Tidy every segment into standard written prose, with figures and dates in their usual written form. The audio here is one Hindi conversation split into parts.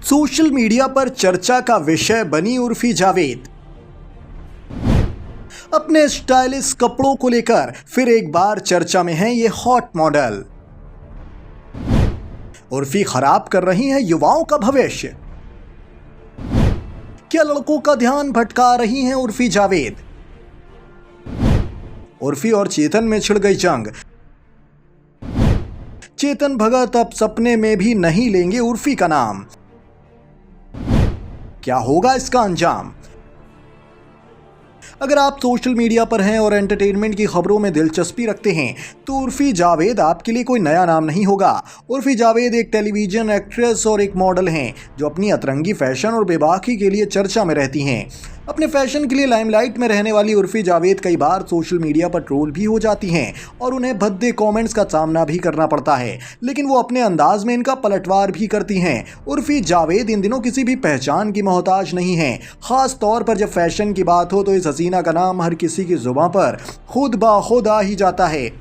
सोशल मीडिया पर चर्चा का विषय बनी उर्फी जावेद। अपने स्टाइलिश कपड़ों को लेकर फिर एक बार चर्चा में है ये हॉट मॉडल। उर्फी खराब कर रही हैं युवाओं का भविष्य। क्या लड़कों का ध्यान भटका रही हैं उर्फी जावेद? उर्फी और चेतन में छिड़ गई जंग। चेतन भगत अब सपने में भी नहीं लेंगे उर्फी का नाम। क्या होगा इसका अंजाम? अगर आप सोशल मीडिया पर हैं और एंटरटेनमेंट की खबरों में दिलचस्पी रखते हैं तो उर्फी जावेद आपके लिए कोई नया नाम नहीं होगा। उर्फी जावेद एक टेलीविजन एक्ट्रेस और एक मॉडल हैं जो अपनी अतरंगी फैशन और बेबाकी के लिए चर्चा में रहती हैं। अपने फैशन के लिए लाइमलाइट में रहने वाली उर्फी जावेद कई बार सोशल मीडिया पर ट्रोल भी हो जाती हैं और उन्हें भद्दे कमेंट्स का सामना भी करना पड़ता है, लेकिन वो अपने अंदाज में इनका पलटवार भी करती हैं। उर्फी जावेद इन दिनों किसी भी पहचान की मोहताज नहीं हैं। खास तौर पर जब फैशन की बात हो तो इस हसीना का नाम हर किसी की जुबान पर खुद ब खुद आ ही जाता है।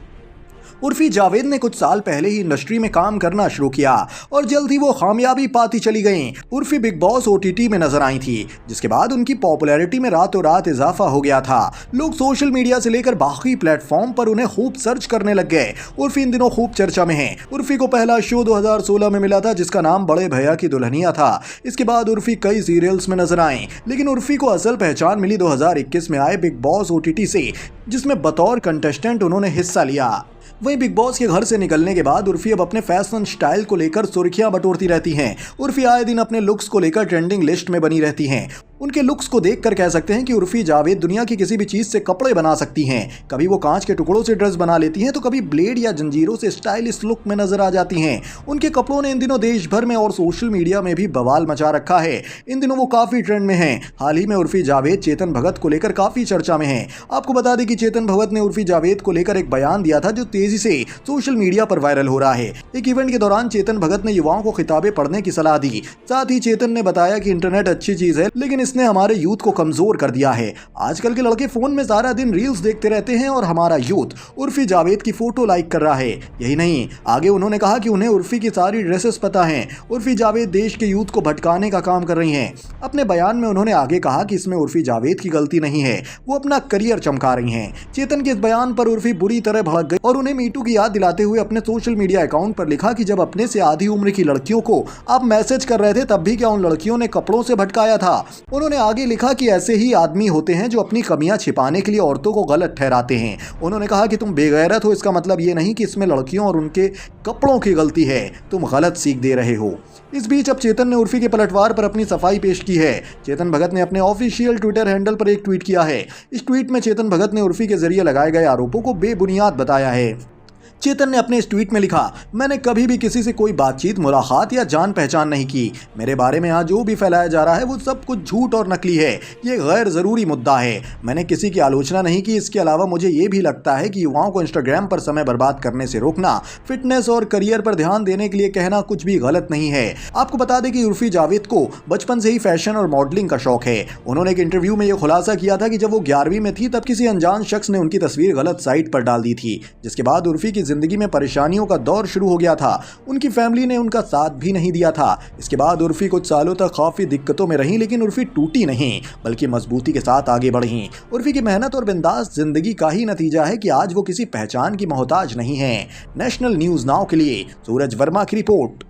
उर्फी जावेद ने कुछ साल पहले ही इंडस्ट्री में काम करना शुरू किया और जल्द ही वो कामयाबी पाती चली गईं। उर्फी बिग बॉस ओटीटी में नजर आई थी, जिसके बाद उनकी पॉपुलैरिटी में रातों रात इजाफा हो गया था। लोग सोशल मीडिया से लेकर बाकी प्लेटफॉर्म पर उन्हें खूब सर्च करने लग गए। उर्फी इन दिनों खूब चर्चा में है। उर्फी को पहला शो 2016 में मिला था जिसका नाम बड़े भैया की दुल्हनिया था। इसके बाद उर्फी कई सीरियल्स में नजर आई, लेकिन उर्फी को असल पहचान मिली 2021 में आए बिग बॉस ओटीटी से, जिसमें बतौर कंटेस्टेंट उन्होंने हिस्सा लिया। वहीं बिग बॉस के घर से निकलने के बाद उर्फी अब अपने फैशन स्टाइल को लेकर सुर्खियां बटोरती रहती हैं। उर्फी आए दिन अपने लुक्स को लेकर ट्रेंडिंग लिस्ट में बनी रहती हैं। उनके लुक्स को देखकर कह सकते हैं कि उर्फी जावेद दुनिया की किसी भी चीज से कपड़े बना सकती हैं। कभी वो कांच के टुकड़ों से ड्रेस बना लेती हैं तो कभी ब्लेड या जंजीरों से स्टाइलिश लुक में नजर आ जाती हैं। उनके कपड़ों ने इन दिनों देश भर में और सोशल मीडिया में भी बवाल मचा रखा है। इन दिनों वो काफी ट्रेंड में हैं। हाल ही में उर्फी जावेद चेतन भगत को लेकर काफी चर्चा में हैं। आपको बता दें कि चेतन भगत ने उर्फी जावेद को लेकर एक बयान दिया था जो तेजी से सोशल मीडिया पर वायरल हो रहा है। एक इवेंट के दौरान चेतन भगत ने युवाओं को किताबें पढ़ने की सलाह दी। साथ ही चेतन ने बताया कि इंटरनेट अच्छी चीज है, लेकिन इसने हमारे यूथ को कमजोर कर दिया है। आजकल के लड़के फोन में सारा दिन रील्स देखते रहते हैं और हमारा यूथ उर्फी जावेद की फोटो लाइक कर रहा है। यही नहीं, आगे उन्होंने कहा कि उन्हें उर्फी की सारी ड्रेसेस पता हैं। उर्फी जावेद देश के यूथ को भटकाने का काम कर रही हैं। अपने बयान में उन्होंने आगे कहा कि इसमें उर्फी जावेद की गलती नहीं है, वो अपना करियर चमका रही हैं। चेतन के इस बयान पर उर्फी बुरी तरह भड़क गई और उन्हें मीटू की याद दिलाते हुए अपने सोशल मीडिया अकाउंट पर लिखा कि जब अपने से आधी उम्र की लड़कियों को आप मैसेज कर रहे थे तब भी क्या उन लड़कियों ने कपड़ों से भटकाया था? उन्होंने आगे लिखा कि ऐसे ही आदमी होते हैं जो अपनी कमियां छिपाने के लिए औरतों को गलत ठहराते हैं। उन्होंने कहा कि तुम बेगैरत हो, इसका मतलब ये नहीं कि इसमें लड़कियों और उनके कपड़ों की गलती है, तुम गलत सीख दे रहे हो। इस बीच अब चेतन ने उर्फी के पलटवार पर अपनी सफाई पेश की है। चेतन भगत ने अपने ऑफिशियल ट्विटर हैंडल पर एक ट्वीट किया है। इस ट्वीट में चेतन भगत ने उर्फी के जरिए लगाए गए आरोपों को बेबुनियाद बताया है। चेतन ने अपने इस ट्वीट में लिखा, मैंने कभी भी किसी से कोई बातचीत, मुलाकात या जान पहचान नहीं की। मेरे बारे में यहाँ जो भी फैलाया जा रहा है वो सब कुछ झूठ और नकली है। ये गैर ज़रूरी मुद्दा है। मैंने किसी की आलोचना नहीं की। इसके अलावा मुझे ये भी लगता है कि युवाओं को इंस्टाग्राम पर समय बर्बाद करने से रोकना, फिटनेस और करियर पर ध्यान देने के लिए कहना कुछ भी गलत नहीं है। आपको बता दें कि उर्फी जावेद को बचपन से ही फैशन और मॉडलिंग का शौक है। उन्होंने एक इंटरव्यू में यह खुलासा किया था कि जब वो 11वीं में थी तब किसी अनजान शख्स ने उनकी तस्वीर गलत साइट पर डाल दी थी, जिसके बाद उर्फी की जिंदगी में परेशानियों का दौर शुरू हो गया था। उनकी फैमिली ने उनका साथ भी नहीं दिया था। इसके बाद उर्फी कुछ सालों तक काफी दिक्कतों में रही, लेकिन उर्फी टूटी नहीं बल्कि मजबूती के साथ आगे बढ़ी। उर्फी की मेहनत और बिंदास जिंदगी का ही नतीजा है कि आज वो किसी पहचान की मोहताज नहीं है। नेशनल न्यूज नाउ के लिए सूरज वर्मा की रिपोर्ट।